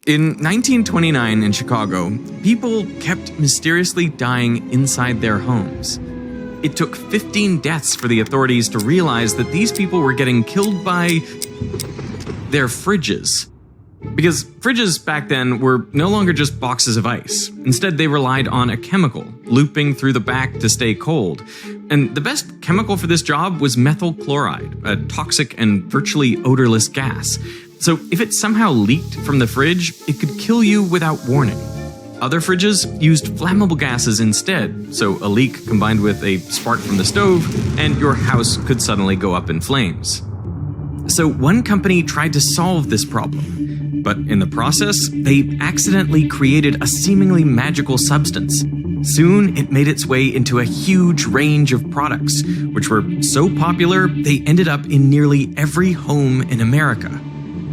In 1929 in Chicago, people kept mysteriously dying inside their homes. It took 15 deaths for the authorities to realize that these people were getting killed by their fridges. Because fridges back then were no longer just boxes of ice. Instead, they relied on a chemical, looping through the back to stay cold. And the best chemical for this job was methyl chloride, a toxic and virtually odorless gas. So if it somehow leaked from the fridge, it could kill you without warning. Other fridges used flammable gases instead, so a leak combined with a spark from the stove, and your house could suddenly go up in flames. So one company tried to solve this problem, but in the process, they accidentally created a seemingly magical substance. Soon, it made its way into a huge range of products, which were so popular they ended up in nearly every home in America.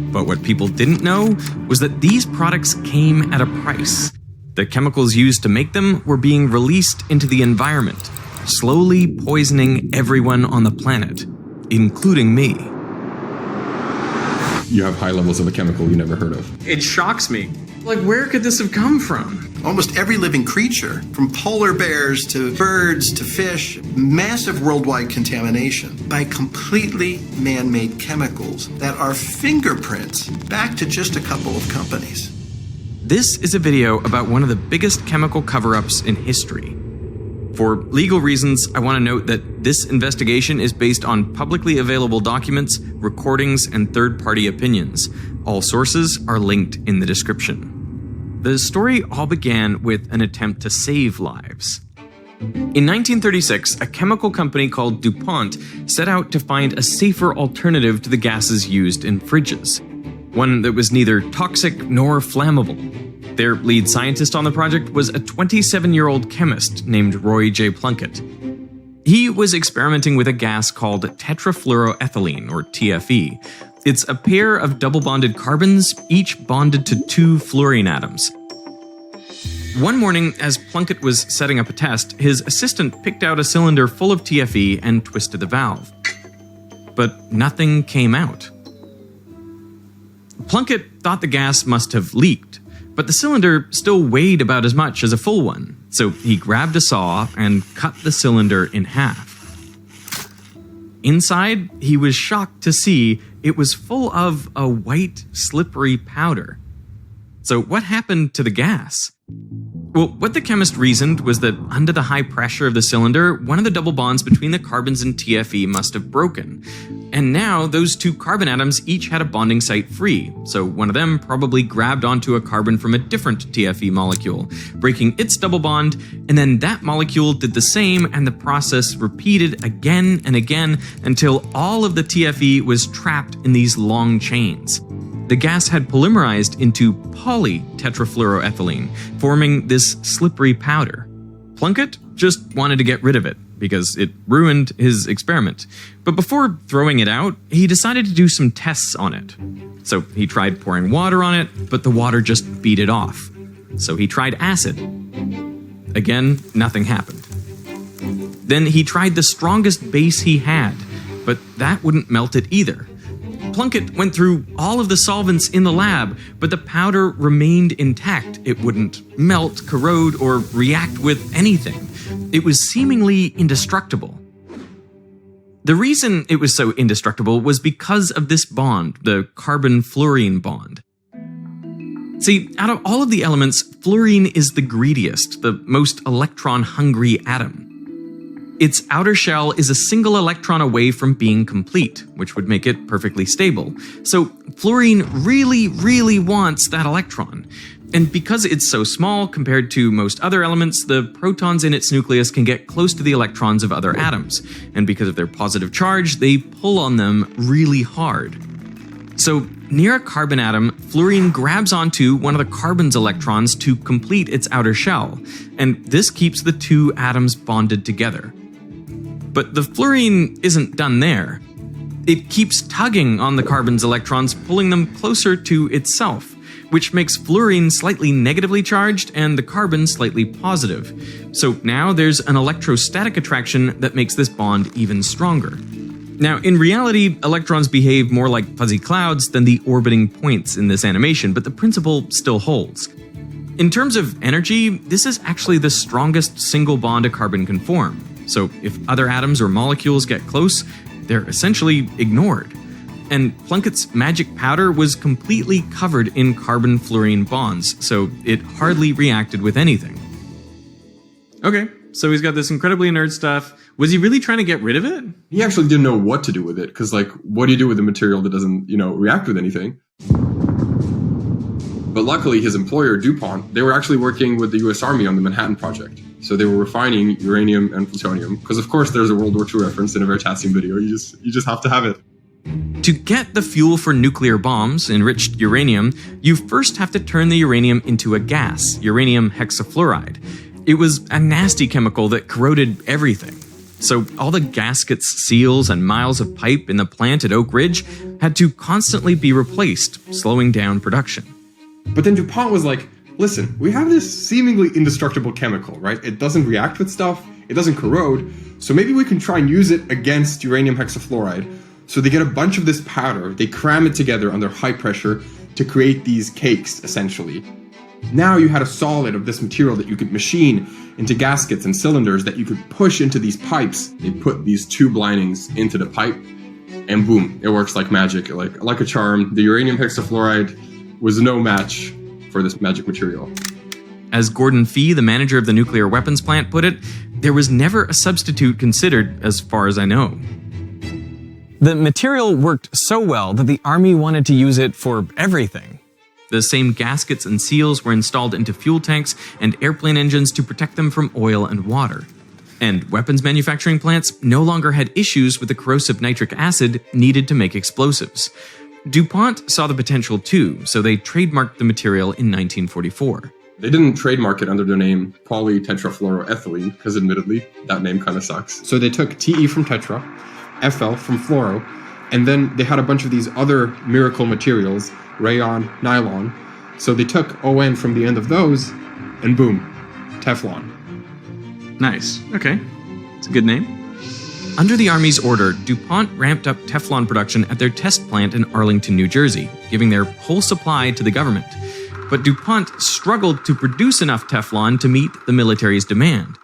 But what people didn't know was that these products came at a price. The chemicals used to make them were being released into the environment, slowly poisoning everyone on the planet, including me. You have high levels of a chemical you never heard of. It shocks me. Like, where could this have come from? Almost every living creature, from polar bears to birds to fish, massive worldwide contamination by completely man-made chemicals that are fingerprints back to just a couple of companies. This is a video about one of the biggest chemical cover-ups in history. For legal reasons, I want to note that this investigation is based on publicly available documents, recordings, and third-party opinions. All sources are linked in the description. The story all began with an attempt to save lives. In 1936, a chemical company called DuPont set out to find a safer alternative to the gases used in fridges. One that was neither toxic nor flammable. Their lead scientist on the project was a 27-year-old chemist named Roy J. Plunkett. He was experimenting with a gas called tetrafluoroethylene, or TFE. It's a pair of double-bonded carbons, each bonded to 2 fluorine atoms. One morning, as Plunkett was setting up a test, his assistant picked out a cylinder full of TFE and twisted the valve. But nothing came out. Plunkett thought the gas must have leaked, but the cylinder still weighed about as much as a full one, so he grabbed a saw and cut the cylinder in half. Inside, he was shocked to see it was full of a white, slippery powder. So what happened to the gas? Well, what the chemist reasoned was that under the high pressure of the cylinder, one of the double bonds between the carbons in TFE must have broken. And now those 2 carbon atoms each had a bonding site free, so one of them probably grabbed onto a carbon from a different TFE molecule, breaking its double bond, and then that molecule did the same, and the process repeated again and again until all of the TFE was trapped in these long chains. The gas had polymerized into polytetrafluoroethylene, forming this slippery powder. Plunkett just wanted to get rid of it, because it ruined his experiment. But before throwing it out, he decided to do some tests on it. So he tried pouring water on it, but the water just beat it off. So he tried acid. Again, nothing happened. Then he tried the strongest base he had, but that wouldn't melt it either. Plunkett went through all of the solvents in the lab, but the powder remained intact. It wouldn't melt, corrode, or react with anything. It was seemingly indestructible. The reason it was so indestructible was because of this bond, the carbon-fluorine bond. See, out of all of the elements, fluorine is the greediest, the most electron-hungry atom. Its outer shell is a single electron away from being complete, which would make it perfectly stable. So fluorine really, really wants that electron. And because it's so small compared to most other elements, the protons in its nucleus can get close to the electrons of other atoms. And because of their positive charge, they pull on them really hard. So near a carbon atom, fluorine grabs onto one of the carbon's electrons to complete its outer shell. And this keeps the 2 atoms bonded together. But the fluorine isn't done there. It keeps tugging on the carbon's electrons, pulling them closer to itself, which makes fluorine slightly negatively charged and the carbon slightly positive. So now there's an electrostatic attraction that makes this bond even stronger. Now, in reality, electrons behave more like fuzzy clouds than the orbiting points in this animation, but the principle still holds. In terms of energy, this is actually the strongest single bond a carbon can form. So if other atoms or molecules get close, they're essentially ignored. And Plunkett's magic powder was completely covered in carbon-fluorine bonds, so it hardly reacted with anything. Okay, so he's got this incredibly inert stuff. Was he really trying to get rid of it? He actually didn't know what to do with it, because, like, what do you do with a material that doesn't, react with anything? But luckily, his employer, DuPont, they were actually working with the US Army on the Manhattan Project. So they were refining uranium and plutonium, because of course there's a World War II reference in a Veritasium video. You just have to have it. To get the fuel for nuclear bombs, enriched uranium, you first have to turn the uranium into a gas, uranium hexafluoride. It was a nasty chemical that corroded everything. So all the gaskets, seals, and miles of pipe in the plant at Oak Ridge had to constantly be replaced, slowing down production. But then DuPont was like, listen, we have this seemingly indestructible chemical, right? It doesn't react with stuff, it doesn't corrode, so maybe we can try and use it against uranium hexafluoride. So they get a bunch of this powder, they cram it together under high pressure to create these cakes, essentially. Now you had a solid of this material that you could machine into gaskets and cylinders that you could push into these pipes. They put these tube linings into the pipe, and boom, it works like magic, like a charm. The uranium hexafluoride was no match for this magic material. As Gordon Fee, the manager of the nuclear weapons plant, put it, there was never a substitute considered as far as I know. The material worked so well that the Army wanted to use it for everything. The same gaskets and seals were installed into fuel tanks and airplane engines to protect them from oil and water. And weapons manufacturing plants no longer had issues with the corrosive nitric acid needed to make explosives. DuPont saw the potential too, so they trademarked the material in 1944. They didn't trademark it under the name polytetrafluoroethylene, because admittedly, that name kind of sucks. So they took TE from tetra, FL from fluoro, and then they had a bunch of these other miracle materials, rayon, nylon. So they took ON from the end of those, and boom, Teflon. Nice. Okay. It's a good name. Under the Army's order, DuPont ramped up Teflon production at their test plant in Arlington, New Jersey, giving their whole supply to the government. But DuPont struggled to produce enough Teflon to meet the military's demand.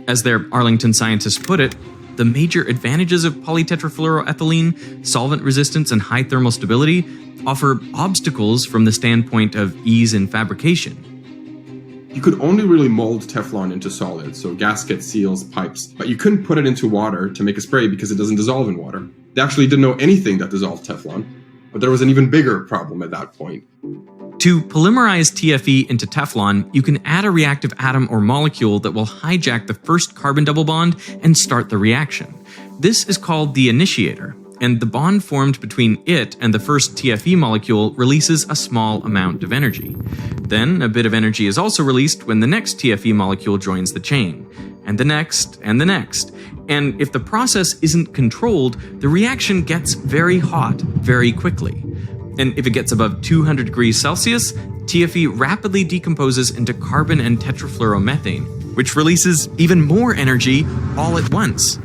As their Arlington scientists put it, the major advantages of polytetrafluoroethylene, solvent resistance and high thermal stability, offer obstacles from the standpoint of ease in fabrication. You could only really mold Teflon into solids, so gaskets, seals, pipes, but you couldn't put it into water to make a spray because it doesn't dissolve in water. They actually didn't know anything that dissolved Teflon, but there was an even bigger problem at that point. To polymerize TFE into Teflon, you can add a reactive atom or molecule that will hijack the first carbon double bond and start the reaction. This is called the initiator, and the bond formed between it and the first TFE molecule releases a small amount of energy. Then, a bit of energy is also released when the next TFE molecule joins the chain, and the next, and the next. And if the process isn't controlled, the reaction gets very hot very quickly. And if it gets above 200 degrees Celsius, TFE rapidly decomposes into carbon and tetrafluoromethane, which releases even more energy all at once.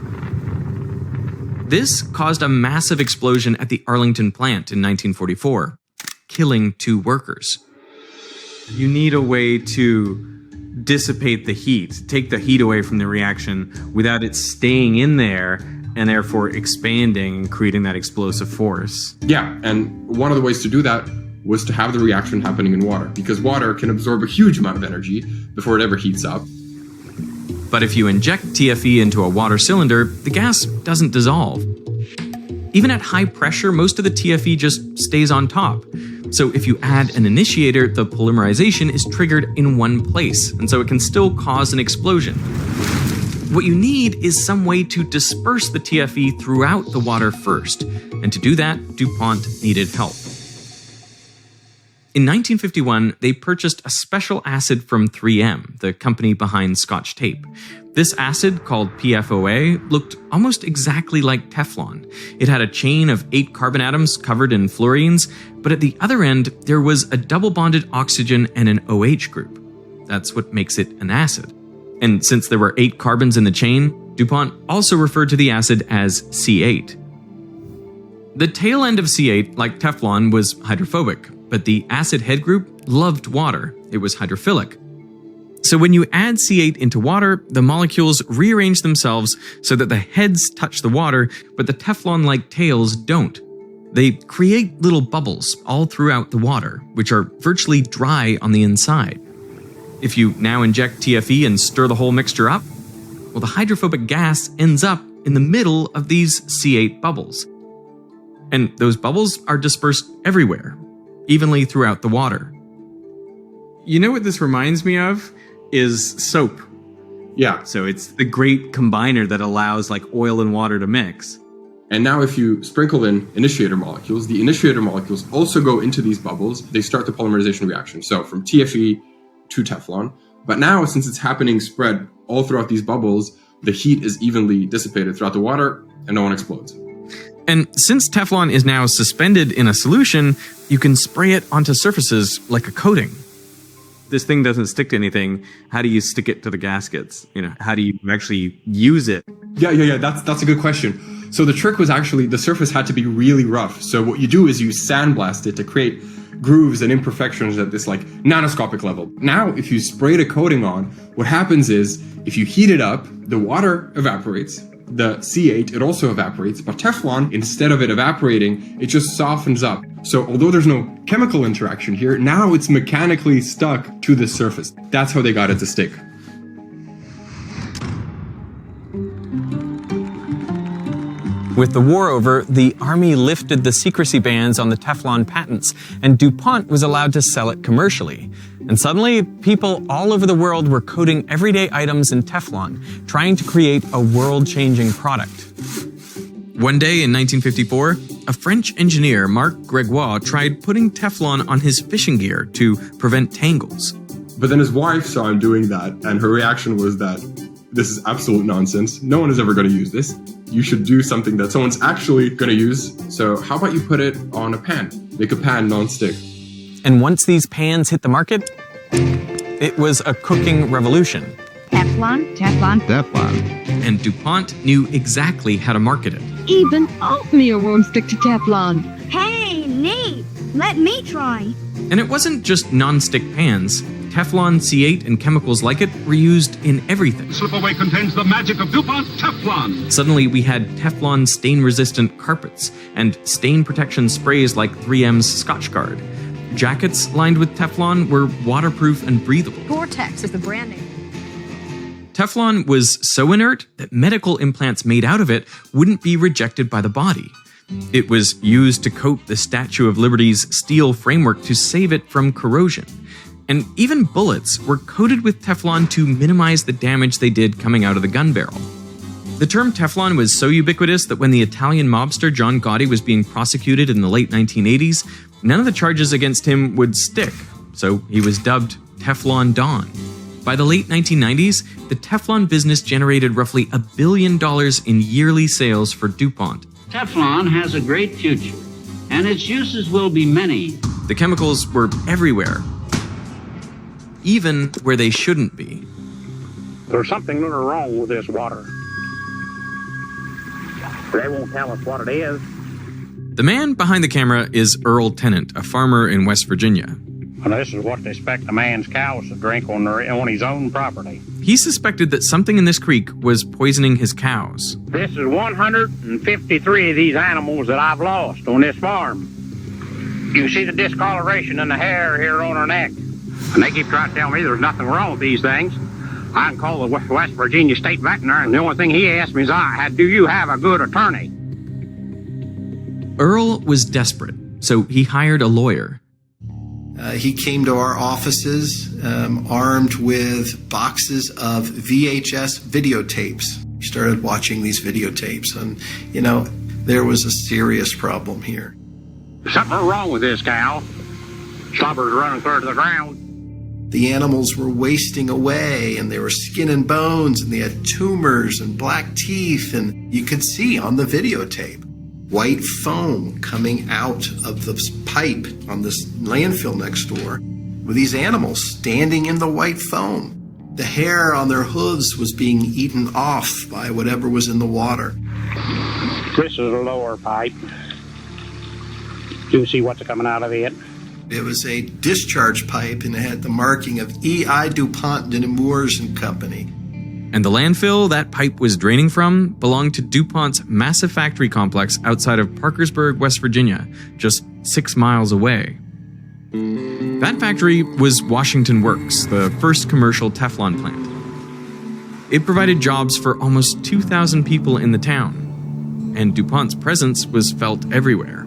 This caused a massive explosion at the Arlington plant in 1944, killing 2 workers. You need a way to dissipate the heat, take the heat away from the reaction without it staying in there and therefore expanding and creating that explosive force. Yeah, and one of the ways to do that was to have the reaction happening in water, because water can absorb a huge amount of energy before it ever heats up. But if you inject TFE into a water cylinder, the gas doesn't dissolve. Even at high pressure, most of the TFE just stays on top. So if you add an initiator, the polymerization is triggered in one place, and so it can still cause an explosion. What you need is some way to disperse the TFE throughout the water first, and to do that, DuPont needed help. In 1951, they purchased a special acid from 3M, the company behind Scotch tape. This acid, called PFOA, looked almost exactly like Teflon. It had a chain of 8 carbon atoms covered in fluorines, but at the other end, there was a double-bonded oxygen and an OH group. That's what makes it an acid. And since there were 8 carbons in the chain, DuPont also referred to the acid as C8. The tail end of C8, like Teflon, was hydrophobic, but the acid head group loved water. It was hydrophilic. So when you add C8 into water, the molecules rearrange themselves so that the heads touch the water, but the Teflon-like tails don't. They create little bubbles all throughout the water, which are virtually dry on the inside. If you now inject TFE and stir the whole mixture up, well, the hydrophobic gas ends up in the middle of these C8 bubbles. And those bubbles are dispersed everywhere, evenly throughout the water. You know what this reminds me of? Is soap. Yeah. So it's the great combiner that allows like oil and water to mix. And now if you sprinkle in initiator molecules, the initiator molecules also go into these bubbles. They start the polymerization reaction. So from TFE to Teflon. But now, since it's happening spread all throughout these bubbles, the heat is evenly dissipated throughout the water and no one explodes. And since Teflon is now suspended in a solution, you can spray it onto surfaces like a coating. This thing doesn't stick to anything. How do you stick it to the gaskets? How do you actually use it? Yeah. That's a good question. So the trick was actually the surface had to be really rough. So what you do is you sandblast it to create grooves and imperfections at this like nanoscopic level. Now, if you spray the coating on, what happens is if you heat it up, the water evaporates. The C8, it also evaporates, but Teflon, instead of it evaporating, it just softens up. So although there's no chemical interaction here, now it's mechanically stuck to the surface. That's how they got it to stick. With the war over, the Army lifted the secrecy bans on the Teflon patents, and DuPont was allowed to sell it commercially. And suddenly, people all over the world were coating everyday items in Teflon, trying to create a world-changing product. One day in 1954, a French engineer, Marc Gregoire, tried putting Teflon on his fishing gear to prevent tangles. But then his wife saw him doing that, and her reaction was that this is absolute nonsense. No one is ever going to use this. You should do something that someone's actually going to use. So how about you put it on a pan? Make a pan non-stick. And once these pans hit the market, it was a cooking revolution. Teflon, Teflon, Teflon. And DuPont knew exactly how to market it. even oatmeal won't stick to Teflon. Hey, neat! Let me try. And it wasn't just non-stick pans. Teflon, C8, and chemicals like it were used in everything. Slip-away contains the magic of DuPont Teflon. Suddenly, we had Teflon stain-resistant carpets and stain protection sprays like 3M's Scotch Guard. Jackets lined with Teflon were waterproof and breathable. Gore-Tex is the brand name. Teflon was so inert that medical implants made out of it wouldn't be rejected by the body. It was used to coat the Statue of Liberty's steel framework to save it from corrosion. And even bullets were coated with Teflon to minimize the damage they did coming out of the gun barrel. The term Teflon was so ubiquitous that when the Italian mobster John Gotti was being prosecuted in the late 1980s, none of the charges against him would stick, so he was dubbed Teflon Don. By the late 1990s, the Teflon business generated roughly $1 billion in yearly sales for DuPont. Teflon has a great future, and its uses will be many. The chemicals were everywhere, even where they shouldn't be. There's something wrong with this water. They won't tell us what it is. The man behind the camera is Earl Tennant, a farmer in West Virginia. And this is what they expect a man's cows to drink on his own property. He suspected that something in this creek was poisoning his cows. This is 153 of these animals that I've lost on this farm. You can see the discoloration in the hair here on her neck. And they keep trying to tell me there's nothing wrong with these things. I can call the West Virginia State Veterinarian, and the only thing he asked me is, do you have a good attorney? Earl was desperate, so he hired a lawyer. He came to our offices armed with boxes of VHS videotapes. He started watching these videotapes, and, there was a serious problem here. There's something wrong with this cow. Slobber's running clear to the ground. The animals were wasting away, and they were skin and bones, and they had tumors and black teeth, and you could see on the videotape white foam coming out of the pipe on this landfill next door with these animals standing in the white foam. The hair on their hooves was being eaten off by whatever was in the water. This is a lower pipe. Do you see what's coming out of it? It was a discharge pipe, and it had the marking of E.I. DuPont de Nemours and Company. And the landfill that pipe was draining from belonged to DuPont's massive factory complex outside of Parkersburg, West Virginia, just 6 miles away. That factory was Washington Works, the first commercial Teflon plant. It provided jobs for almost 2,000 people in the town, and DuPont's presence was felt everywhere.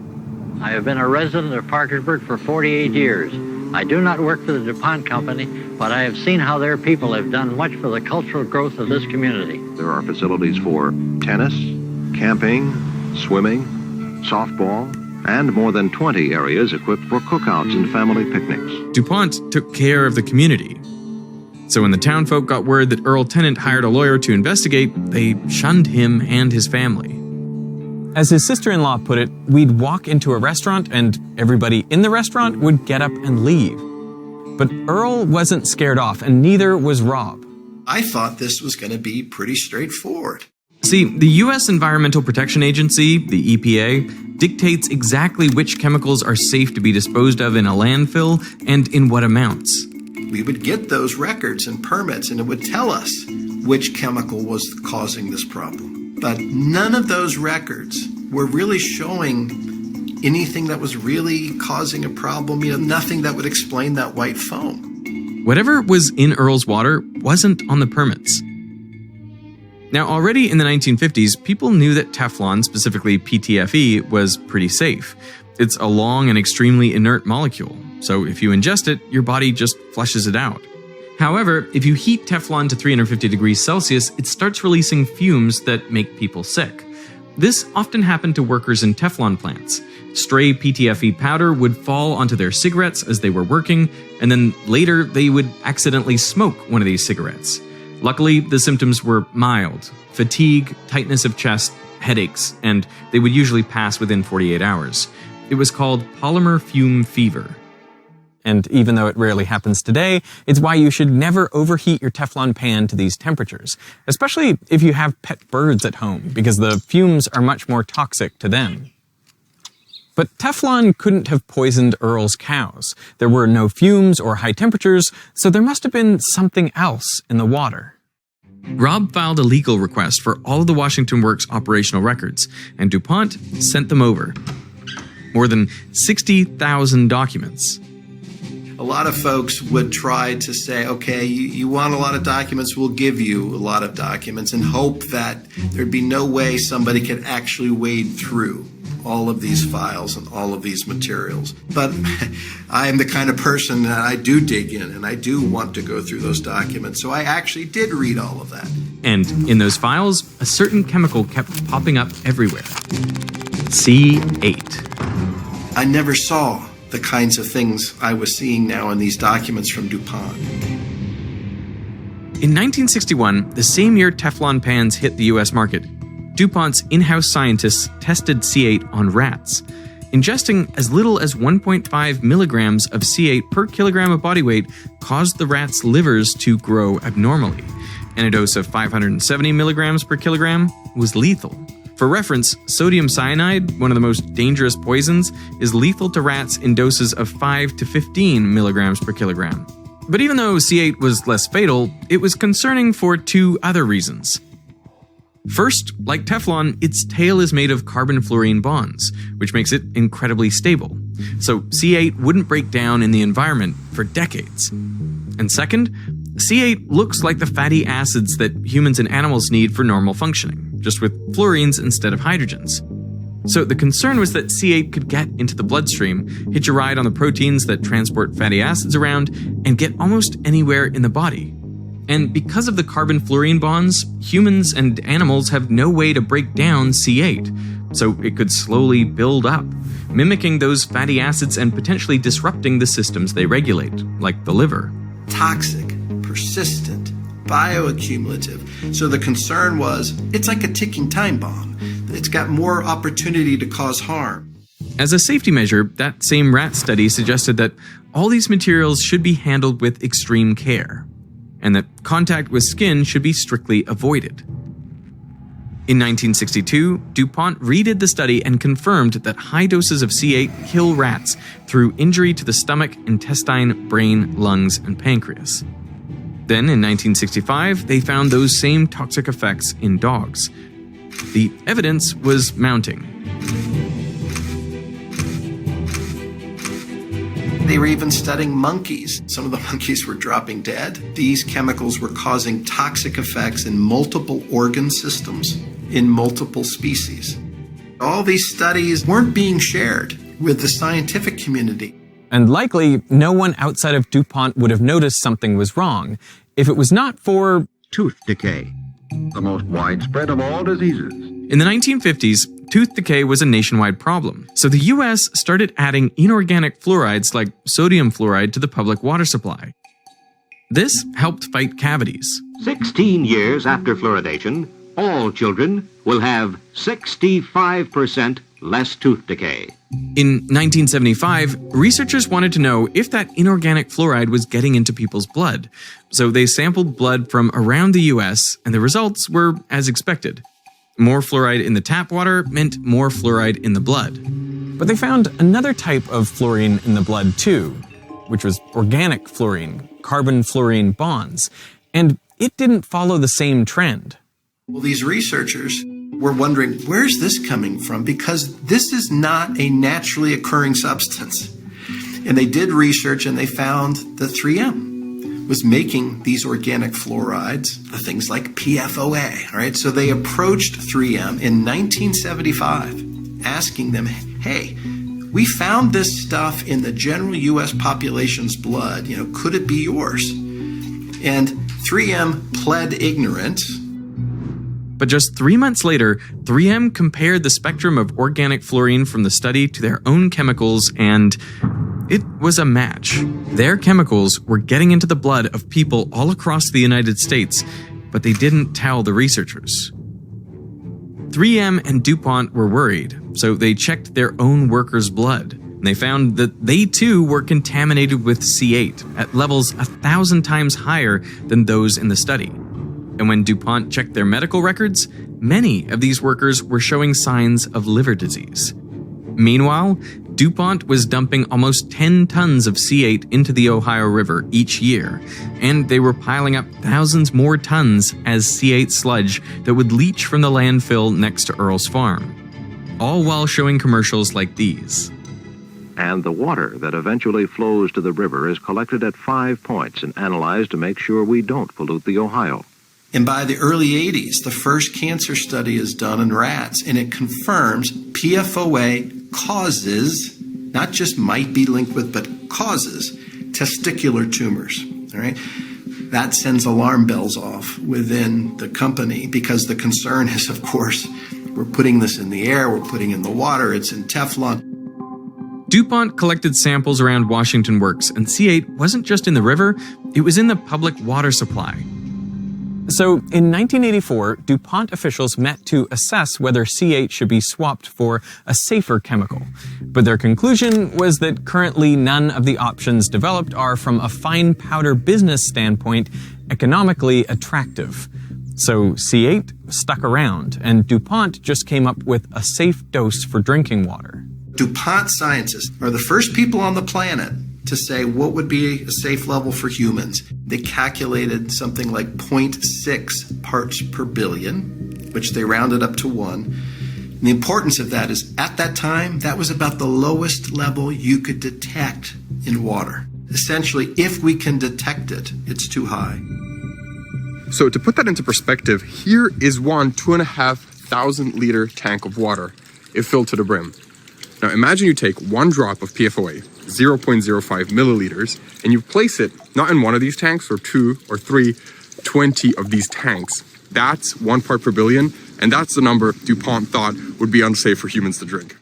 I have been a resident of Parkersburg for 48 years. I do not work for the DuPont Company, but I have seen how their people have done much for the cultural growth of this community. There are facilities for tennis, camping, swimming, softball, and more than 20 areas equipped for cookouts and family picnics. DuPont took care of the community. So when the townfolk got word that Earl Tennant hired a lawyer to investigate, they shunned him and his family. As his sister-in-law put it, we'd walk into a restaurant and everybody in the restaurant would get up and leave. But Earl wasn't scared off, and neither was Rob. I thought this was going to be pretty straightforward. See, the U.S. Environmental Protection Agency, the EPA, dictates exactly which chemicals are safe to be disposed of in a landfill and in what amounts. We would get those records and permits, and it would tell us which chemical was causing this problem. But none of those records were really showing anything that was really causing a problem, nothing that would explain that white foam. Whatever was in Earl's water wasn't on the permits. Now, already in the 1950s, people knew that Teflon, specifically PTFE, was pretty safe. It's a long and extremely inert molecule, so if you ingest it, your body just flushes it out. However, if you heat Teflon to 350 degrees Celsius, it starts releasing fumes that make people sick. This often happened to workers in Teflon plants. Stray PTFE powder would fall onto their cigarettes as they were working, and then later they would accidentally smoke one of these cigarettes. Luckily, the symptoms were mild: fatigue, tightness of chest, headaches, and they would usually pass within 48 hours. It was called polymer fume fever. And even though it rarely happens today, it's why you should never overheat your Teflon pan to these temperatures, especially if you have pet birds at home, because the fumes are much more toxic to them. But Teflon couldn't have poisoned Earl's cows. There were no fumes or high temperatures, so there must have been something else in the water. Rob filed a legal request for all of the Washington Works operational records, and DuPont sent them over. More than 60,000 documents. A lot of folks would try to say, okay, you want a lot of documents, we'll give you a lot of documents, and hope that there'd be no way somebody could actually wade through all of these files and all of these materials. But I am the kind of person that I do dig in, and I do want to go through those documents, so I actually did read all of that. And in those files, a certain chemical kept popping up everywhere. C8. I never saw the kinds of things I was seeing now in these documents from DuPont. In 1961, the same year Teflon pans hit the US market, DuPont's in-house scientists tested C8 on rats. Ingesting as little as 1.5 milligrams of C8 per kilogram of body weight caused the rats' livers to grow abnormally, and a dose of 570 milligrams per kilogram was lethal. For reference, sodium cyanide, one of the most dangerous poisons, is lethal to rats in doses of 5 to 15 milligrams per kilogram. But even though C8 was less fatal, it was concerning for two other reasons. First, like Teflon, its tail is made of carbon-fluorine bonds, which makes it incredibly stable. So C8 wouldn't break down in the environment for decades. And second, C8 looks like the fatty acids that humans and animals need for normal functioning, just with fluorines instead of hydrogens. So the concern was that C8 could get into the bloodstream, hitch a ride on the proteins that transport fatty acids around, and get almost anywhere in the body. And because of the carbon-fluorine bonds, humans and animals have no way to break down C8, so it could slowly build up, mimicking those fatty acids and potentially disrupting the systems they regulate, like the liver. Toxic, persistent, bioaccumulative. So the concern was, it's like a ticking time bomb. It's got more opportunity to cause harm. As a safety measure, that same rat study suggested that all these materials should be handled with extreme care. and that contact with skin should be strictly avoided. In 1962, DuPont redid the study and confirmed that high doses of C8 kill rats through injury to the stomach, intestine, brain, lungs, and pancreas. Then, in 1965, they found those same toxic effects in dogs. The evidence was mounting. They were even studying monkeys. Some of the monkeys were dropping dead. These chemicals were causing toxic effects in multiple organ systems, in multiple species. All these studies weren't being shared with the scientific community. And likely, no one outside of DuPont would have noticed something was wrong if it was not for Tooth decay, the most widespread of all diseases. In the 1950s, tooth decay was a nationwide problem, so the US started adding inorganic fluorides like sodium fluoride to the public water supply. This helped fight cavities. 16 years after fluoridation, all children will have 65% less tooth decay. In 1975, researchers wanted to know if that inorganic fluoride was getting into people's blood, so they sampled blood from around the US, and the results were as expected. More fluoride in the tap water meant more fluoride in the blood. But they found another type of fluorine in the blood too, which was organic fluorine, carbon-fluorine bonds, and it didn't follow the same trend. Well, these researchers were wondering, where's this coming from? Because this is not a naturally occurring substance. And they did research and they found that 3M was making these organic fluorides, the things like PFOA, all right? So they approached 3M in 1975, asking them, hey, we found this stuff in the general U.S. population's blood, could it be yours? And 3M pled ignorance. But just 3 months later, 3M compared the spectrum of organic fluorine from the study to their own chemicals, and it was a match. Their chemicals were getting into the blood of people all across the United States, but they didn't tell the researchers. 3M and DuPont were worried, so they checked their own workers' blood. And they found that they too were contaminated with C8 at levels 1,000 times higher than those in the study. And when DuPont checked their medical records, many of these workers were showing signs of liver disease. Meanwhile, DuPont was dumping almost 10 tons of C8 into the Ohio River each year, and they were piling up thousands more tons as C8 sludge that would leach from the landfill next to Earl's farm, all while showing commercials like these. And the water that eventually flows to the river is collected at 5 points and analyzed to make sure we don't pollute the Ohio. And by the early 80s, the first cancer study is done in rats, and it confirms PFOA causes, not just might be linked with, but causes testicular tumors. All right? That sends alarm bells off within the company because the concern is, of course, we're putting this in the air, we're putting it in the water, it's in Teflon. DuPont collected samples around Washington Works, and C8 wasn't just in the river, it was in the public water supply. So, in 1984, DuPont officials met to assess whether C8 should be swapped for a safer chemical. But their conclusion was that currently none of the options developed are, from a fine powder business standpoint, economically attractive. So C8 stuck around, and DuPont just came up with a safe dose for drinking water. DuPont scientists are the first people on the planet to say what would be a safe level for humans. They calculated something like 0.6 parts per billion, which they rounded up to 1. And the importance of that is, at that time, that was about the lowest level you could detect in water. Essentially, if we can detect it, it's too high. So to put that into perspective, here is one 2,500 liter tank of water, if filled to the brim. Now imagine you take one drop of PFOA, 0.05 milliliters, and you place it not in one of these tanks or 2 or 3, 20 of these tanks. That's 1 part per billion, and that's the number DuPont thought would be unsafe for humans to drink.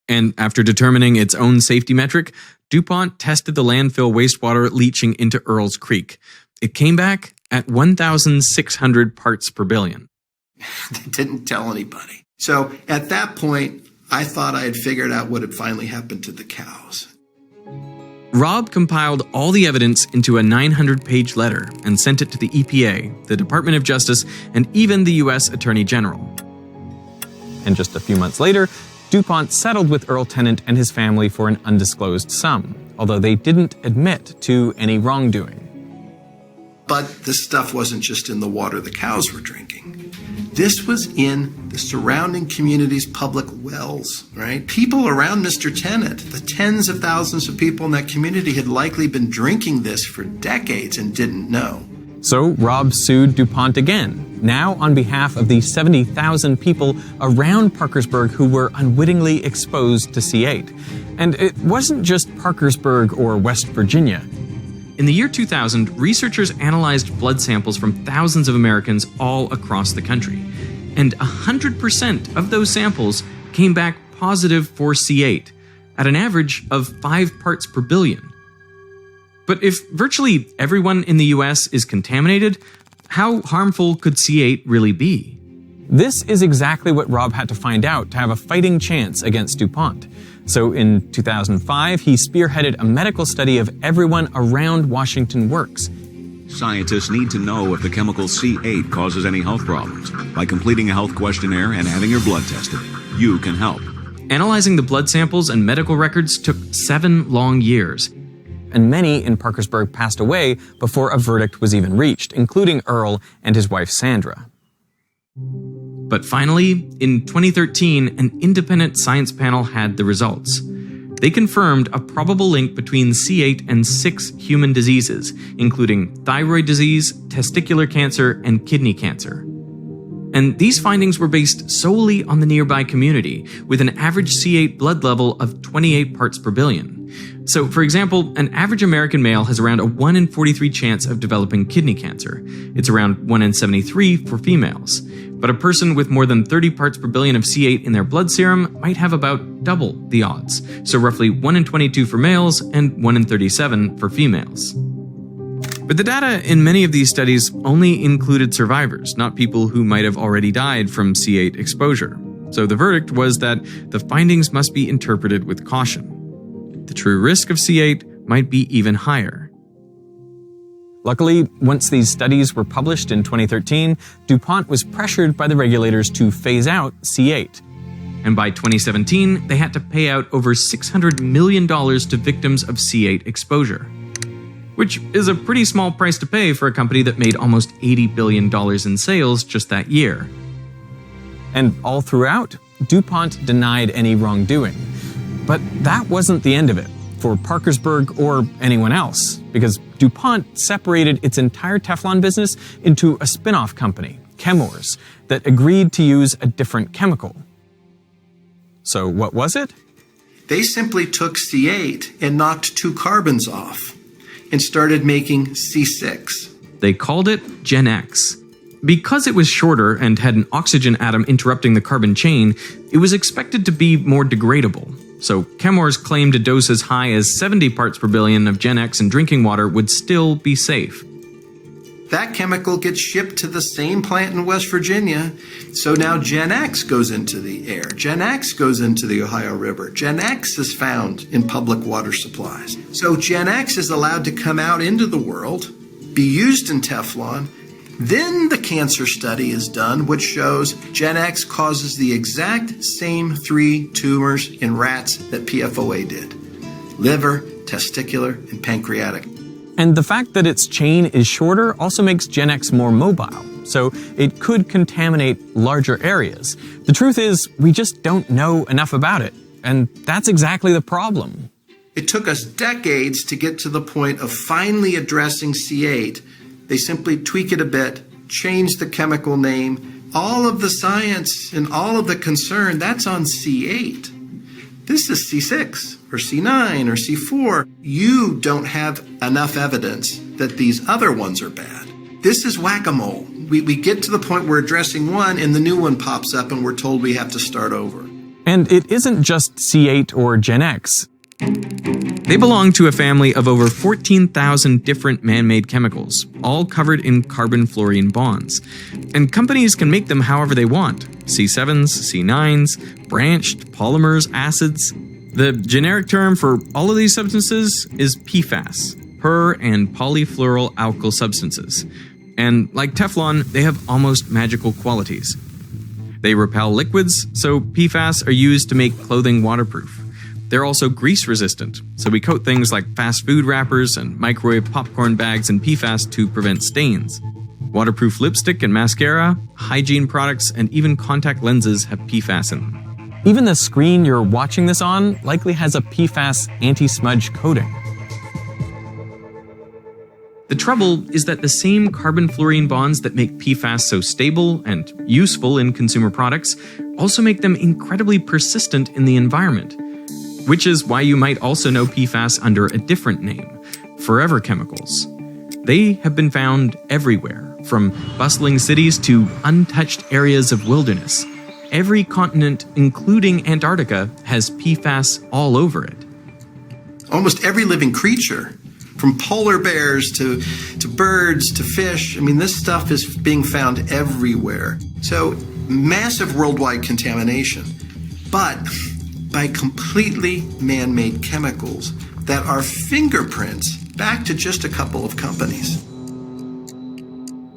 And after determining its own safety metric, DuPont tested the landfill wastewater leaching into Earl's Creek. It came back at 1,600 parts per billion. They didn't tell anybody. So at that point, I thought I had figured out what had finally happened to the cows. Rob compiled all the evidence into a 900-page letter and sent it to the EPA, the Department of Justice, and even the U.S. Attorney General. And just a few months later, DuPont settled with Earl Tennant and his family for an undisclosed sum, although they didn't admit to any wrongdoing. But this stuff wasn't just in the water the cows were drinking. This was in the surrounding community's public wells, right? People around Mr. Tennant, the tens of thousands of people in that community had likely been drinking this for decades and didn't know. So Rob sued DuPont again, now on behalf of the 70,000 people around Parkersburg who were unwittingly exposed to C8. And it wasn't just Parkersburg or West Virginia. In the year 2000, researchers analyzed blood samples from thousands of Americans all across the country. And 100% of those samples came back positive for C8, at an average of 5 parts per billion. But if virtually everyone in the US is contaminated, how harmful could C8 really be? This is exactly what Rob had to find out to have a fighting chance against DuPont. So in 2005, he spearheaded a medical study of everyone around Washington Works. Scientists need to know if the chemical C8 causes any health problems. By completing a health questionnaire and having your blood tested, you can help. Analyzing the blood samples and medical records took 7 long years. And many in Parkersburg passed away before a verdict was even reached, including Earl and his wife Sandra. But finally, in 2013, an independent science panel had the results. They confirmed a probable link between C8 and 6 human diseases, including thyroid disease, testicular cancer, and kidney cancer. And these findings were based solely on the nearby community, with an average C8 blood level of 28 parts per billion. So, for example, an average American male has around a 1 in 43 chance of developing kidney cancer. It's around 1 in 73 for females. But a person with more than 30 parts per billion of C8 in their blood serum might have about double the odds, so roughly 1 in 22 for males and 1 in 37 for females. But the data in many of these studies only included survivors, not people who might have already died from C8 exposure. So the verdict was that the findings must be interpreted with caution. The true risk of C8 might be even higher. Luckily, once these studies were published in 2013, DuPont was pressured by the regulators to phase out C8. And by 2017, they had to pay out over $600 million to victims of C8 exposure, which is a pretty small price to pay for a company that made almost $80 billion in sales just that year. And all throughout, DuPont denied any wrongdoing. But that wasn't the end of it for Parkersburg or anyone else, because DuPont separated its entire Teflon business into a spin-off company, Chemours, that agreed to use a different chemical. So what was it? They simply took C8 and knocked 2 carbons off and started making C6. They called it Gen X. Because it was shorter and had an oxygen atom interrupting the carbon chain, it was expected to be more degradable. So Chemours claimed a dose as high as 70 parts per billion of Gen X in drinking water would still be safe. That chemical gets shipped to the same plant in West Virginia, so now Gen X goes into the air. Gen X goes into the Ohio River. Gen X is found in public water supplies. So Gen X is allowed to come out into the world, be used in Teflon. Then the cancer study is done, which shows Gen X causes the exact same 3 tumors in rats that PFOA did: liver, testicular, and pancreatic. And the fact that its chain is shorter also makes Gen X more mobile, so it could contaminate larger areas. The truth is, we just don't know enough about it, and that's exactly the problem. It took us decades to get to the point of finally addressing C8. They simply tweak it a bit, change the chemical name. All of the science and all of the concern, that's on C8. This is C6 or C9 or C4. You don't have enough evidence that these other ones are bad. This is whack-a-mole. We get to the point we're addressing one and the new one pops up and we're told we have to start over. And it isn't just C8 or Gen X. They belong to a family of over 14,000 different man-made chemicals, all covered in carbon-fluorine bonds. And companies can make them however they want: C7s, C9s, branched, polymers, acids. The generic term for all of these substances is PFAS, per- and polyfluoroalkyl substances. And like Teflon, they have almost magical qualities. They repel liquids, so PFAS are used to make clothing waterproof. They're also grease resistant, so we coat things like fast food wrappers and microwave popcorn bags in PFAS to prevent stains. Waterproof lipstick and mascara, hygiene products, and even contact lenses have PFAS in them. Even the screen you're watching this on likely has a PFAS anti-smudge coating. The trouble is that the same carbon-fluorine bonds that make PFAS so stable and useful in consumer products also make them incredibly persistent in the environment. Which is why you might also know PFAS under a different name, forever chemicals. They have been found everywhere, from bustling cities to untouched areas of wilderness. Every continent, including Antarctica, has PFAS all over it. Almost every living creature, from polar bears to birds to fish, I mean, this stuff is being found everywhere. So, massive worldwide contamination. But by completely man-made chemicals that are fingerprints back to just a couple of companies.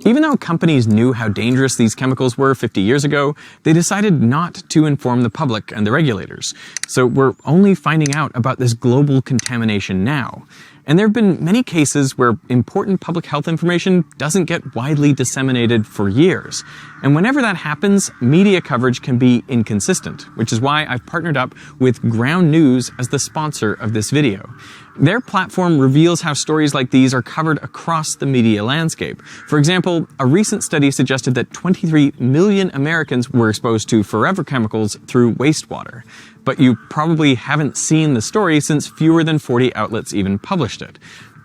Even though companies knew how dangerous these chemicals were 50 years ago, they decided not to inform the public and the regulators. So we're only finding out about this global contamination now. And there have been many cases where important public health information doesn't get widely disseminated for years. And whenever that happens, media coverage can be inconsistent, which is why I've partnered up with Ground News as the sponsor of this video. Their platform reveals how stories like these are covered across the media landscape. For example, a recent study suggested that 23 million Americans were exposed to forever chemicals through wastewater. But you probably haven't seen the story since fewer than 40 outlets even published it.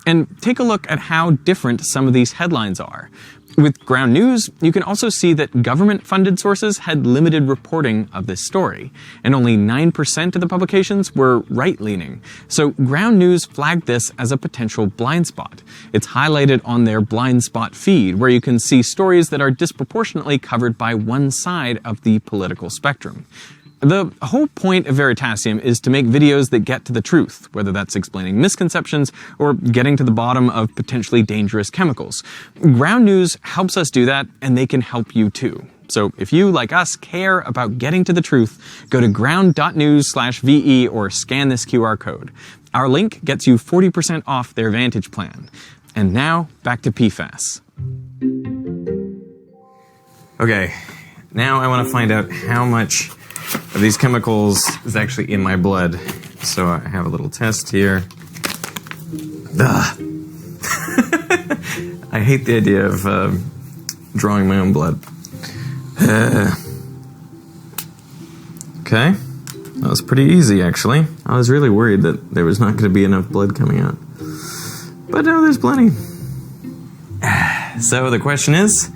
And take a look at how different some of these headlines are. With Ground News, you can also see that government-funded sources had limited reporting of this story, and only 9% of the publications were right-leaning. So Ground News flagged this as a potential blind spot. It's highlighted on their blind spot feed, where you can see stories that are disproportionately covered by one side of the political spectrum. The whole point of Veritasium is to make videos that get to the truth, whether that's explaining misconceptions or getting to the bottom of potentially dangerous chemicals. Ground News helps us do that, and they can help you too. So if you, like us, care about getting to the truth, go to ground.news/VE or scan this QR code. Our link gets you 40% off their Vantage plan. And now, back to PFAS. Okay, now I want to find out how much of these chemicals is actually in my blood. So I have a little test here. Ugh. I hate the idea of drawing my own blood. Okay, that was pretty easy actually. I was really worried that there was not going to be enough blood coming out. But no, there's plenty. So the question is,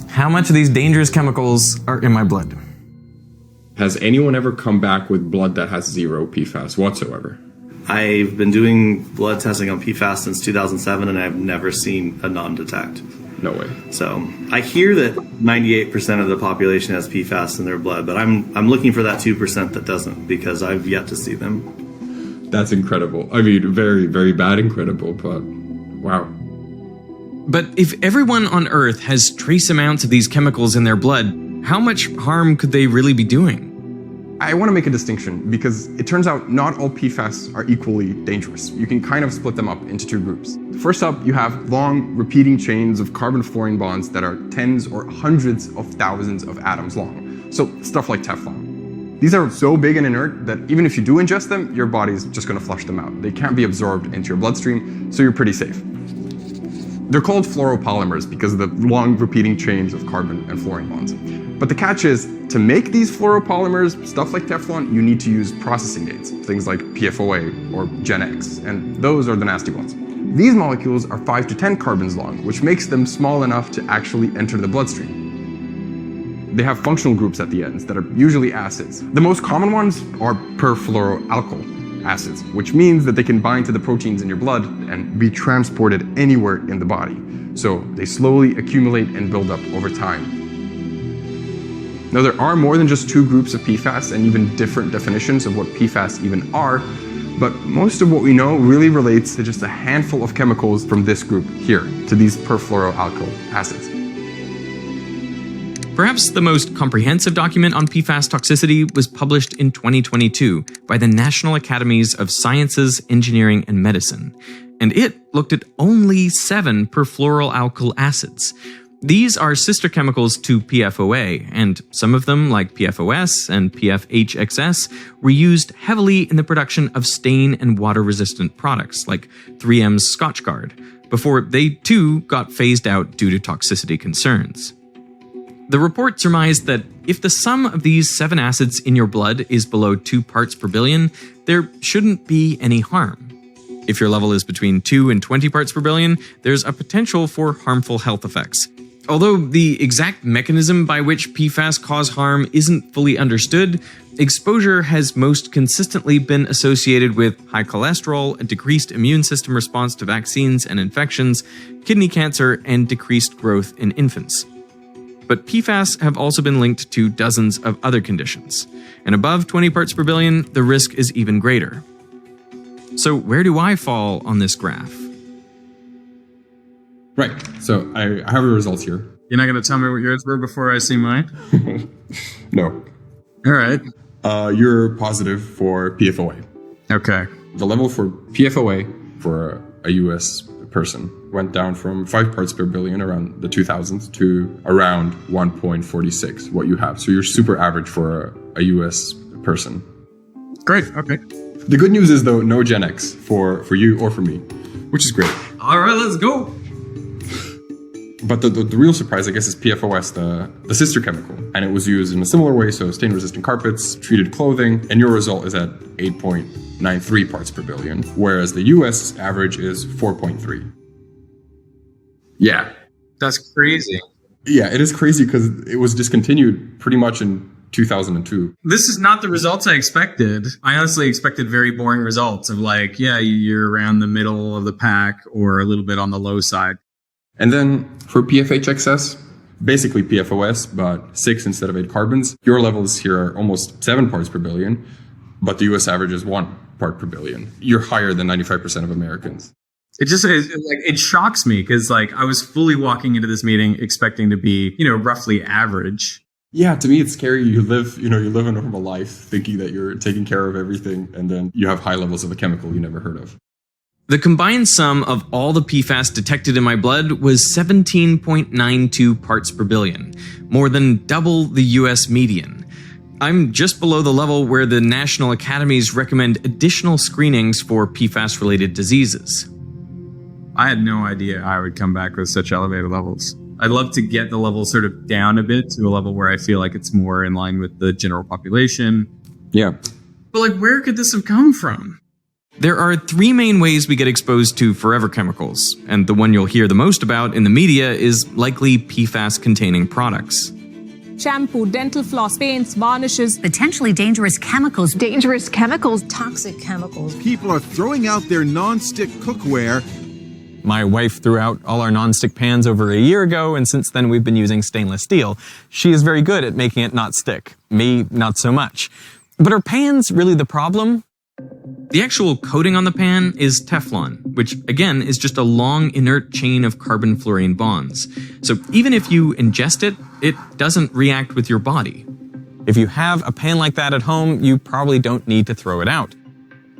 how much of these dangerous chemicals are in my blood? Has anyone ever come back with blood that has zero PFAS whatsoever? I've been doing blood testing on PFAS since 2007, and I've never seen a non-detect. No way. So I hear that 98% of the population has PFAS in their blood, but I'm looking for that 2% that doesn't, because I've yet to see them. That's incredible. I mean, very, very bad incredible, but wow. But if everyone on Earth has trace amounts of these chemicals in their blood, how much harm could they really be doing? I want to make a distinction because it turns out not all PFAS are equally dangerous. You can kind of split them up into two groups. First up, you have long, repeating chains of carbon-fluorine bonds that are tens or hundreds of thousands of atoms long. So stuff like Teflon. These are so big and inert that even if you do ingest them, your body's just going to flush them out. They can't be absorbed into your bloodstream, so you're pretty safe. They're called fluoropolymers because of the long, repeating chains of carbon and fluorine bonds. But the catch is, to make these fluoropolymers, stuff like Teflon, you need to use processing aids, things like PFOA or Gen X, and those are the nasty ones. These molecules are 5 to 10 carbons long, which makes them small enough to actually enter the bloodstream. They have functional groups at the ends that are usually acids. The most common ones are perfluoroalkyl acids, which means that they can bind to the proteins in your blood and be transported anywhere in the body. So they slowly accumulate and build up over time. Now, there are more than just two groups of PFAS and even different definitions of what PFAS even are, but most of what we know really relates to just a handful of chemicals from this group here, to these perfluoroalkyl acids. Perhaps the most comprehensive document on PFAS toxicity was published in 2022 by the National Academies of Sciences, Engineering, and Medicine, and it looked at only 7 perfluoroalkyl acids. These are sister chemicals to PFOA, and some of them, like PFOS and PFHXS, were used heavily in the production of stain and water-resistant products, like 3M's Scotchgard, before they too got phased out due to toxicity concerns. The report surmised that if the sum of these 7 acids in your blood is below 2 parts per billion, there shouldn't be any harm. If your level is between 2 and 20 parts per billion, there's a potential for harmful health effects. Although the exact mechanism by which PFAS cause harm isn't fully understood, exposure has most consistently been associated with high cholesterol, a decreased immune system response to vaccines and infections, kidney cancer, and decreased growth in infants. But PFAS have also been linked to dozens of other conditions, and above 20 parts per billion, the risk is even greater. So where do I fall on this graph? Right, so I have the results here. You're not going to tell me what yours were before I see mine? No. All right. You're positive for PFOA. Okay. The level for PFOA for a US person went down from 5 parts per billion around the 2000s to around 1.46, what you have. So you're super average for a US person. Great, okay. The good news is, though, no Gen X for you or for me, which is great. All right, let's go. But the real surprise, I guess, is PFOS, the sister chemical. And it was used in a similar way, so stain-resistant carpets, treated clothing, and your result is at 8.93 parts per billion, whereas the US average is 4.3. Yeah. That's crazy. Yeah, it is crazy because it was discontinued pretty much in 2002. This is not the results I expected. I honestly expected very boring results of like, yeah, you're around the middle of the pack or a little bit on the low side. And then for PFHXS, basically PFOS, but 6 instead of 8 carbons, your levels here are almost 7 parts per billion, but the US average is 1 part per billion. You're higher than 95% of Americans. It shocks me because like I was fully walking into this meeting expecting to be, roughly average. Yeah, to me it's scary. You live a normal life thinking that you're taking care of everything, and then you have high levels of a chemical you never heard of. The combined sum of all the PFAS detected in my blood was 17.92 parts per billion, more than double the US median. I'm just below the level where the National Academies recommend additional screenings for PFAS-related diseases. I had no idea I would come back with such elevated levels. I'd love to get the level sort of down a bit to a level where I feel like it's more in line with the general population. Yeah. But where could this have come from? There are 3 main ways we get exposed to forever chemicals, and the one you'll hear the most about in the media is likely PFAS-containing products. Shampoo, dental floss, paints, varnishes. Potentially dangerous chemicals. Dangerous chemicals. Toxic chemicals. People are throwing out their non-stick cookware. My wife threw out all our non-stick pans over a year ago, and since then we've been using stainless steel. She is very good at making it not stick. Me, not so much. But are pans really the problem? The actual coating on the pan is Teflon, which again is just a long inert chain of carbon-fluorine bonds. So even if you ingest it, it doesn't react with your body. If you have a pan like that at home, you probably don't need to throw it out.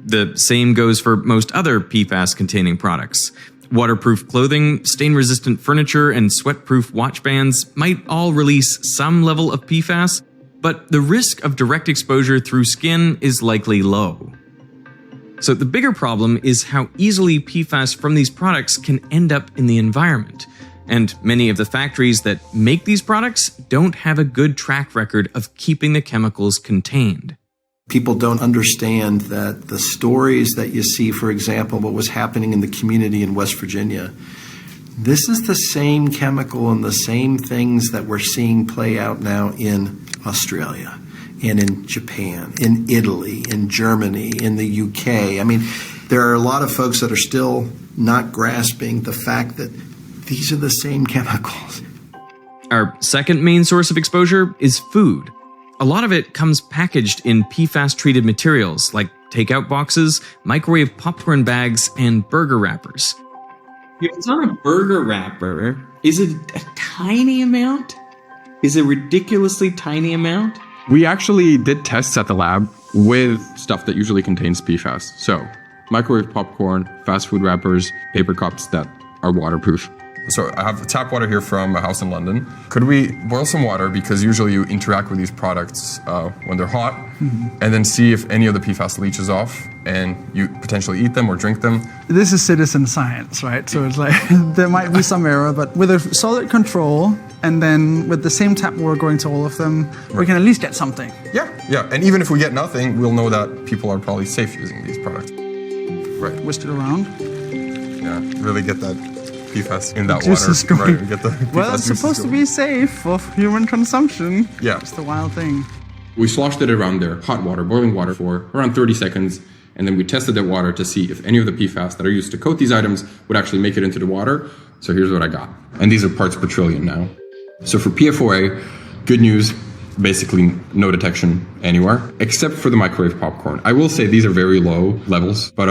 The same goes for most other PFAS-containing products. Waterproof clothing, stain-resistant furniture, and sweat-proof watch bands might all release some level of PFAS, but the risk of direct exposure through skin is likely low. So the bigger problem is how easily PFAS from these products can end up in the environment. And many of the factories that make these products don't have a good track record of keeping the chemicals contained. People don't understand that the stories that you see, for example, what was happening in the community in West Virginia, this is the same chemical and the same things that we're seeing play out now in Australia and in Japan, in Italy, in Germany, in the UK. I mean, there are a lot of folks that are still not grasping the fact that these are the same chemicals. Our second main source of exposure is food. A lot of it comes packaged in PFAS-treated materials like takeout boxes, microwave popcorn bags, and burger wrappers. If it's on a burger wrapper, is it a tiny amount? Is it a ridiculously tiny amount? We actually did tests at the lab with stuff that usually contains PFAS. So, microwave popcorn, fast food wrappers, paper cups that are waterproof. So I have tap water here from a house in London. Could we boil some water, because usually you interact with these products when they're hot, and then see if any of the PFAS leaches off, and you potentially eat them or drink them? This is citizen science, right? So it's like, there might be some error, but with a solid control, and then with the same tap water going to all of them, we can at least get something. Yeah, and even if we get nothing, we'll know that people are probably safe using these products. Right. Twist it around. Yeah, really get that PFAS in that Juices water. going. Right, get the PFAS Well, it's supposed to be safe for human consumption. Yeah. It's the wild thing. We sloshed it around there, hot water, boiling water, for around 30 seconds, and then we tested that water to see if any of the PFAS that are used to coat these items would actually make it into the water. So here's what I got. And these are parts per trillion now. So for PFOA, good news, basically no detection anywhere, except for the microwave popcorn. I will say these are very low levels, but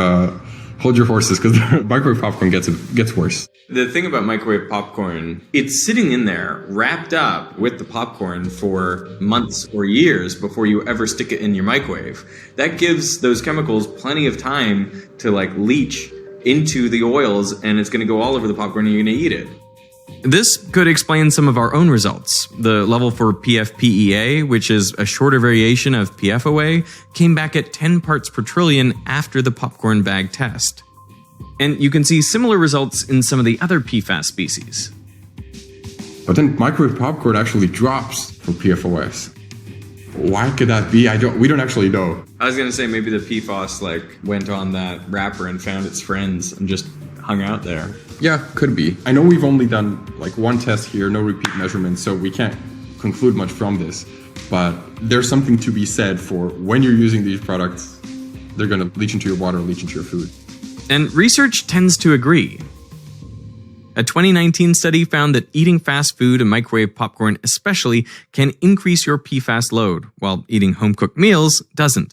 hold your horses, because the microwave popcorn gets worse. The thing about microwave popcorn, it's sitting in there wrapped up with the popcorn for months or years before you ever stick it in your microwave. That gives those chemicals plenty of time to leach into the oils, and it's going to go all over the popcorn and you're going to eat it. This could explain some of our own results. The level for PFPEA, which is a shorter variation of PFOA, came back at 10 parts per trillion after the popcorn bag test. And you can see similar results in some of the other PFAS species. But then microwave popcorn actually drops for PFOS. Why could that be? We don't actually know. I was going to say maybe the PFAS went on that wrapper and found its friends and just hung out there. Yeah, could be. I know we've only done one test here, no repeat measurements, so we can't conclude much from this. But there's something to be said for when you're using these products, they're going to leach into your water, leach into your food. And research tends to agree. A 2019 study found that eating fast food and microwave popcorn especially can increase your PFAS load, while eating home-cooked meals doesn't.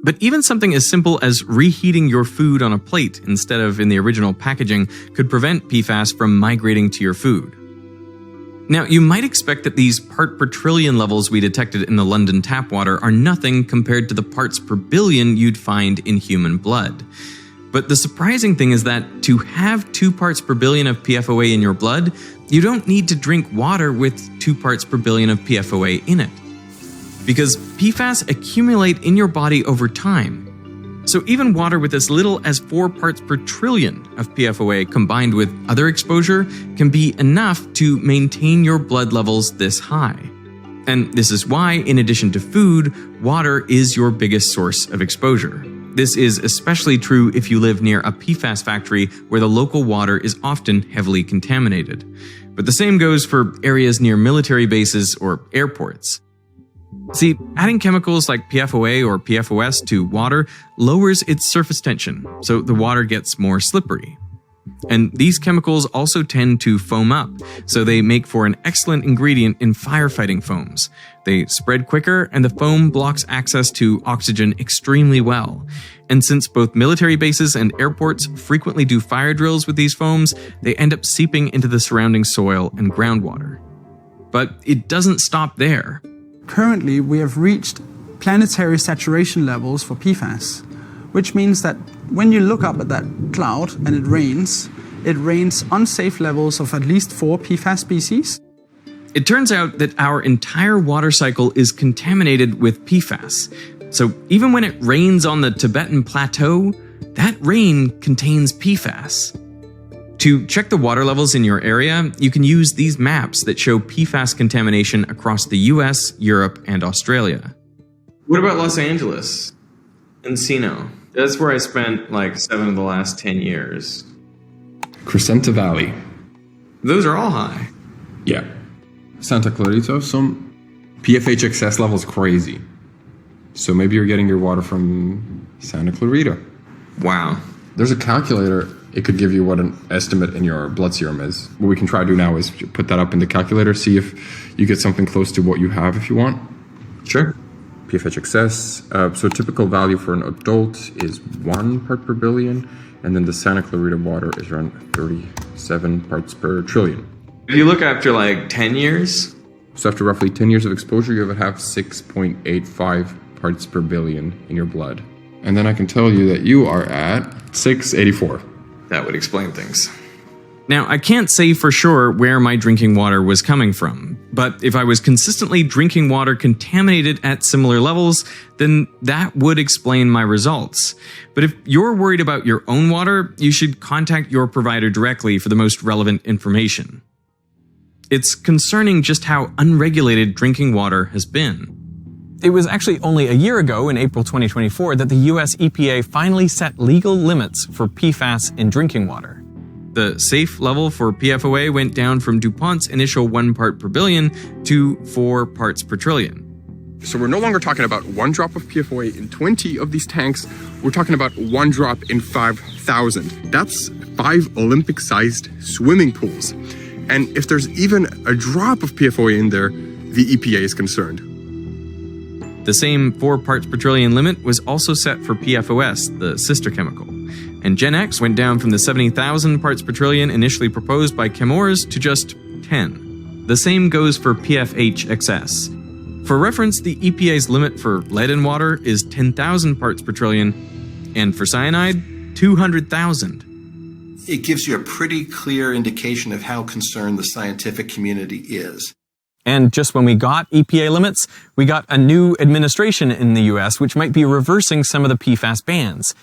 But even something as simple as reheating your food on a plate instead of in the original packaging could prevent PFAS from migrating to your food. Now, you might expect that these part per trillion levels we detected in the London tap water are nothing compared to the parts per billion you'd find in human blood. But the surprising thing is that to have 2 parts per billion of PFOA in your blood, you don't need to drink water with 2 parts per billion of PFOA in it. Because PFAS accumulate in your body over time. So even water with as little as 4 parts per trillion of PFOA combined with other exposure can be enough to maintain your blood levels this high. And this is why, in addition to food, water is your biggest source of exposure. This is especially true if you live near a PFAS factory where the local water is often heavily contaminated. But the same goes for areas near military bases or airports. See, adding chemicals like PFOA or PFOS to water lowers its surface tension, so the water gets more slippery. And these chemicals also tend to foam up, so they make for an excellent ingredient in firefighting foams. They spread quicker, and the foam blocks access to oxygen extremely well. And since both military bases and airports frequently do fire drills with these foams, they end up seeping into the surrounding soil and groundwater. But it doesn't stop there. Currently, we have reached planetary saturation levels for PFAS, which means that when you look up at that cloud and it rains unsafe levels of at least 4 PFAS species. It turns out that our entire water cycle is contaminated with PFAS. So even when it rains on the Tibetan plateau, that rain contains PFAS. To check the water levels in your area, you can use these maps that show PFAS contamination across the US, Europe, and Australia. What about Los Angeles? Encino. That's where I spent 7 of the last 10 years. Crescenta Valley. Those are all high. Yeah. Santa Clarita, some PFH excess levels crazy. So maybe you're getting your water from Santa Clarita. Wow. There's a calculator it could give you what an estimate in your blood serum is. What we can try to do now is put that up in the calculator, see if you get something close to what you have if you want. Sure. PFH excess. So typical value for an adult is 1 part per billion, and then the Santa Clarita water is around 37 parts per trillion. If you look after like 10 years? So after roughly 10 years of exposure, you would have 6.85 parts per billion in your blood. And then I can tell you that you are at 684. That would explain things. Now, I can't say for sure where my drinking water was coming from, but if I was consistently drinking water contaminated at similar levels, then that would explain my results. But if you're worried about your own water, you should contact your provider directly for the most relevant information. It's concerning just how unregulated drinking water has been. It was actually only a year ago, in April 2024, that the US EPA finally set legal limits for PFAS in drinking water. The safe level for PFOA went down from DuPont's initial 1 part per billion to 4 parts per trillion. So we're no longer talking about 1 drop of PFOA in 20 of these tanks. We're talking about 1 drop in 5,000. That's 5 Olympic-sized swimming pools. And if there's even a drop of PFOA in there, the EPA is concerned. The same 4 parts per trillion limit was also set for PFOS, the sister chemical. And Gen X went down from the 70,000 parts per trillion initially proposed by Chemours to just 10. The same goes for PFH excess. For reference, the EPA's limit for lead in water is 10,000 parts per trillion, and for cyanide, 200,000. It gives you a pretty clear indication of how concerned the scientific community is. And just when we got EPA limits, we got a new administration in the US which might be reversing some of the PFAS bans.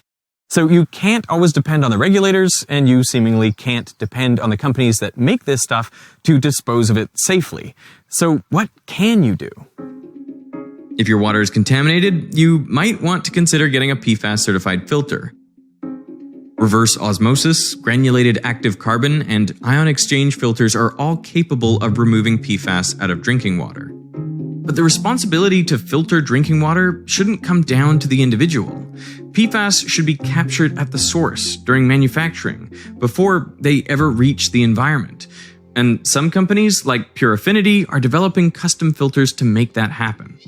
So you can't always depend on the regulators, and you seemingly can't depend on the companies that make this stuff to dispose of it safely. So what can you do? If your water is contaminated, you might want to consider getting a PFAS certified filter. Reverse osmosis, granulated active carbon, and ion exchange filters are all capable of removing PFAS out of drinking water. But the responsibility to filter drinking water shouldn't come down to the individual. PFAS should be captured at the source during manufacturing, before they ever reach the environment. And some companies, like Pure Affinity, are developing custom filters to make that happen.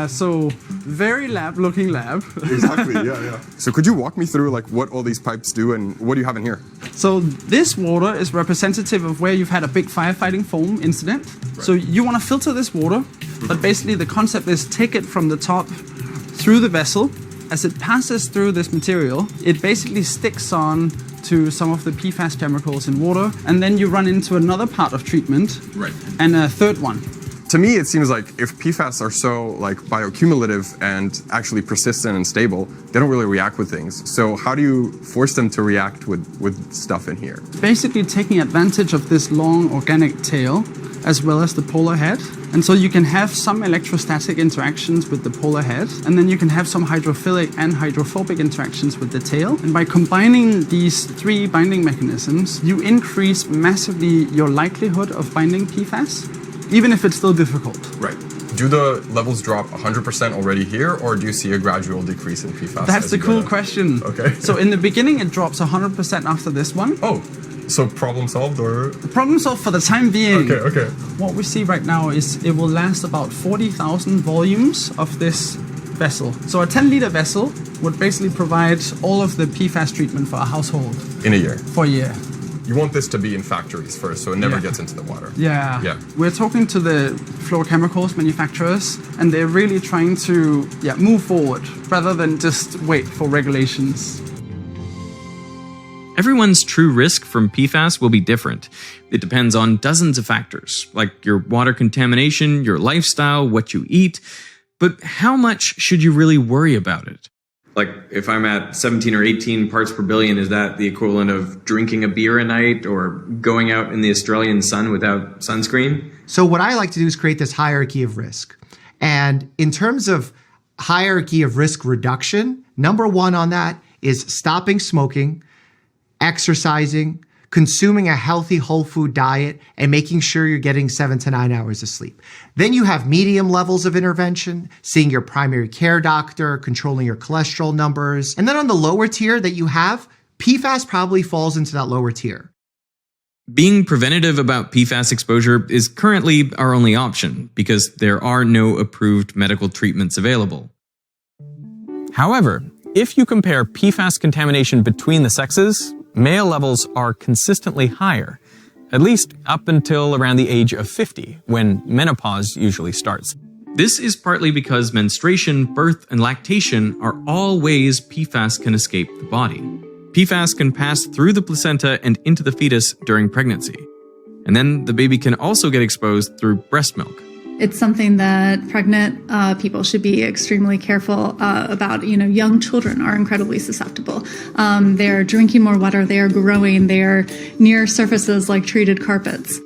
So very lab-looking lab. Exactly, yeah. So could you walk me through like what all these pipes do and what do you have in here? So this water is representative of where you've had a big firefighting foam incident. Right. So you want to filter this water, but basically the concept is take it from the top through the vessel. As it passes through this material, it basically sticks on to some of the PFAS chemicals in water, and then you run into another part of treatment, right, and a third one. To me, it seems like if PFAS are so like bioaccumulative and actually persistent and stable, they don't really react with things. So how do you force them to react with stuff in here? Basically taking advantage of this long organic tail as well as the polar head. And so you can have some electrostatic interactions with the polar head, and then you can have some hydrophilic and hydrophobic interactions with the tail. And by combining these 3 binding mechanisms, you increase massively your likelihood of binding PFAS, even if it's still difficult. Right. Do the levels drop 100% already here, or do you see a gradual decrease in PFAS? That's the cool question. Okay. So in the beginning, it drops 100% after this one. Oh, so problem solved, or? Problem solved for the time being. Okay. What we see right now is it will last about 40,000 volumes of this vessel. So a 10-liter vessel would basically provide all of the PFAS treatment for a household. In a year? For a year. You want this to be in factories first, so it never gets into the water. Yeah. We're talking to the fluorochemicals manufacturers, and they're really trying to move forward rather than just wait for regulations. Everyone's true risk from PFAS will be different. It depends on dozens of factors, like your water contamination, your lifestyle, what you eat. But how much should you really worry about it? Like, if I'm at 17 or 18 parts per billion, is that the equivalent of drinking a beer a night or going out in the Australian sun without sunscreen? So what I like to do is create this hierarchy of risk. And in terms of hierarchy of risk reduction, number 1 on that is stopping smoking, exercising, consuming a healthy whole food diet, and making sure you're getting 7 to 9 hours of sleep. Then you have medium levels of intervention, seeing your primary care doctor, controlling your cholesterol numbers. And then on the lower tier that you have, PFAS probably falls into that lower tier. Being preventative about PFAS exposure is currently our only option because there are no approved medical treatments available. However, if you compare PFAS contamination between the sexes, male levels are consistently higher, at least up until around the age of 50, when menopause usually starts. This is partly because menstruation, birth, and lactation are all ways PFAS can escape the body. PFAS can pass through the placenta and into the fetus during pregnancy. And then the baby can also get exposed through breast milk. It's something that pregnant people should be extremely careful about. Young children are incredibly susceptible. They're drinking more water, they are growing, they are near surfaces like treated carpets.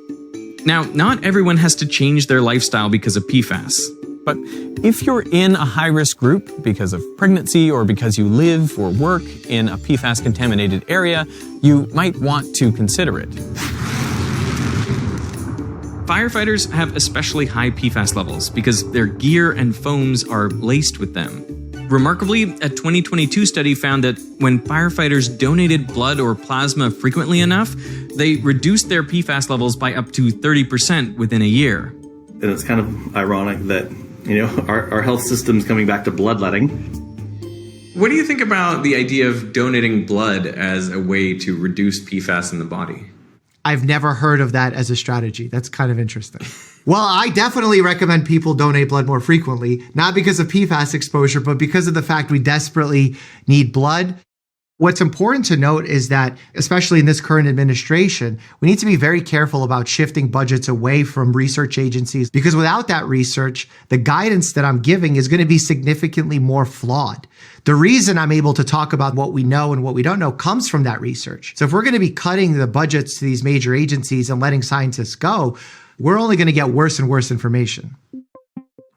Now, not everyone has to change their lifestyle because of PFAS. But if you're in a high-risk group because of pregnancy or because you live or work in a PFAS-contaminated area, you might want to consider it. Firefighters have especially high PFAS levels because their gear and foams are laced with them. Remarkably, a 2022 study found that when firefighters donated blood or plasma frequently enough, they reduced their PFAS levels by up to 30% within a year. And it's kind of ironic that, our health system's coming back to bloodletting. What do you think about the idea of donating blood as a way to reduce PFAS in the body? I've never heard of that as a strategy. That's kind of interesting. Well, I definitely recommend people donate blood more frequently, not because of PFAS exposure, but because of the fact we desperately need blood. What's important to note is that, especially in this current administration, we need to be very careful about shifting budgets away from research agencies, because without that research, the guidance that I'm giving is going to be significantly more flawed. The reason I'm able to talk about what we know and what we don't know comes from that research. So if we're going to be cutting the budgets to these major agencies and letting scientists go, we're only going to get worse and worse information.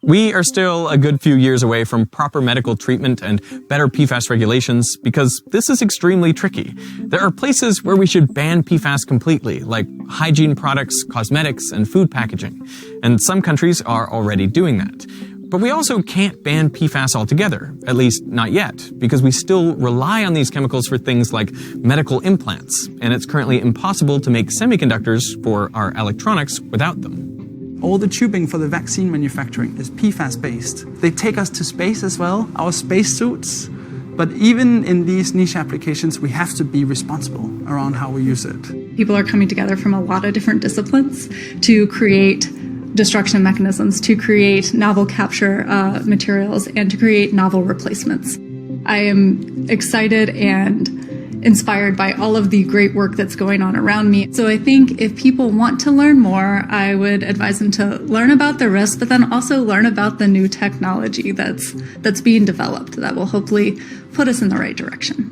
We are still a good few years away from proper medical treatment and better PFAS regulations because this is extremely tricky. There are places where we should ban PFAS completely, like hygiene products, cosmetics, and food packaging. And some countries are already doing that. But we also can't ban PFAS altogether, at least not yet, because we still rely on these chemicals for things like medical implants, and it's currently impossible to make semiconductors for our electronics without them. All the tubing for the vaccine manufacturing is PFAS-based. They take us to space as well, our spacesuits. But even in these niche applications, we have to be responsible around how we use it. People are coming together from a lot of different disciplines to create destruction mechanisms, to create novel capture materials, and to create novel replacements. I am excited and inspired by all of the great work that's going on around me. So I think if people want to learn more, I would advise them to learn about the risks, but then also learn about the new technology that's being developed that will hopefully put us in the right direction.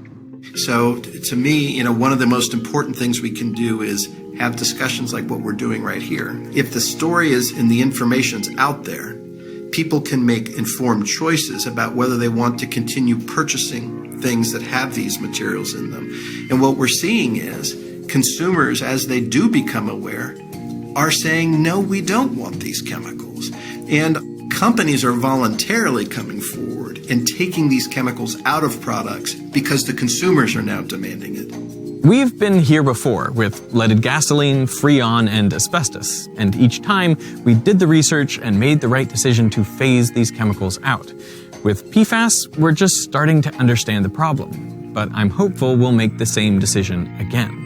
So to me, one of the most important things we can do is have discussions like what we're doing right here. If the story is and the information's out there, people can make informed choices about whether they want to continue purchasing things that have these materials in them. And what we're seeing is consumers, as they do become aware, are saying, no, we don't want these chemicals. And companies are voluntarily coming forward and taking these chemicals out of products because the consumers are now demanding it. We've been here before with leaded gasoline, Freon, and asbestos, and each time we did the research and made the right decision to phase these chemicals out. With PFAS, we're just starting to understand the problem, but I'm hopeful we'll make the same decision again.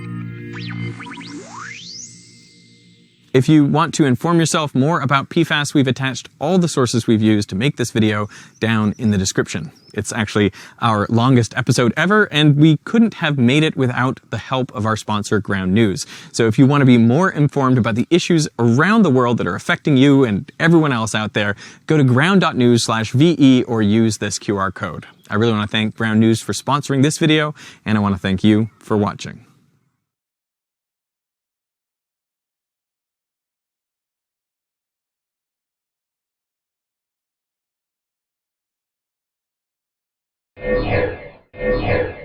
If you want to inform yourself more about PFAS, we've attached all the sources we've used to make this video down in the description. It's actually our longest episode ever, and we couldn't have made it without the help of our sponsor, Ground News. So if you want to be more informed about the issues around the world that are affecting you and everyone else out there, go to ground.news/VE or use this QR code. I really want to thank Ground News for sponsoring this video, and I want to thank you for watching. Yeah.